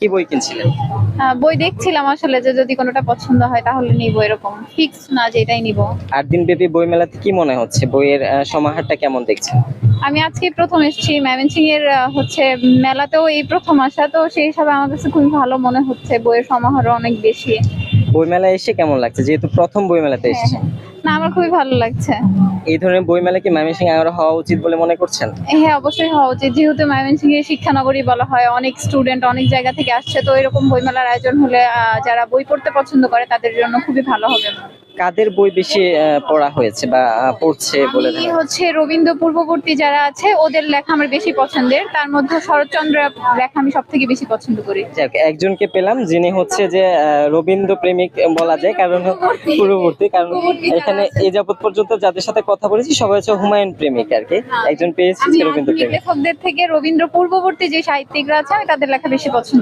কি বই কিনছিলেন? বই দেখছিলাম আসলে যে যদি কোনোটা পছন্দ হয় তাহলে নিবো, এরকম ফিক্স না যে এটাই নিবো। 8 দিন ব্যাপী বই মেলাতে কি মনে হচ্ছে, বইয়ের সমাহারটা কেমন দেখছেন? আমি আজকে প্রথম এসেছি ময়মনসিংহ এর হচ্ছে মেলাতেও এই প্রথম আসা, তো সেই হিসাবে আমার কাছে খুবই ভালো মনে হচ্ছে, বইয়ের সমাহারও অনেক বেশি। বই মেলায় এসে কেমন লাগছে, যেহেতু প্রথম বই মেলাতে হ্যাঁ এসেছেন? হ্যাঁ, না আমার খুবই ভালো লাগছে। এই ধরনের বই মেলা কি ময়মনসিংহে আরো হওয়া উচিত বলে মনে করছেন? হ্যাঁ অবশ্যই হওয়া উচিত, যেহেতু ময়মনসিংহ শিক্ষানগরী বলা হয়, অনেক স্টুডেন্ট অনেক জায়গা থেকে আসছে, তো এরকম বইমেলার আয়োজন হলে যারা বই পড়তে পছন্দ করে তাদের জন্য খুবই ভালো হবে। কাদের বই বেশি পড়া হয়েছে বা পড়ছে বলে আমি ধারণা করছেন? হচ্ছে রবীন্দ্র পূর্ববর্তী যারা আছে ওদের লেখা আমার বেশি পছন্দের, তার মধ্যে শরৎচন্দ্রের লেখা আমি সব থেকে বেশি পছন্দ করি। যাক, একজনকে পেলাম যিনি হচ্ছে যে রবীন্দ্র প্রেমিক বলা যায়, কারণ পূর্ববর্তী, কারণ এখানে এই যাবৎ পর্যন্ত যাদের সাথে কথা বলেছি সবাই হচ্ছে হুমায়ুন প্রেমিক আর কি। একজন পেয়েছি আমি যে রবীন্দ্র আধুনিক প্রেমিক। লেখকদের থেকে রবীন্দ্র পূর্ববর্তী যে সাহিত্যিকরা আছে আমি তাদের লেখা বেশি পছন্দ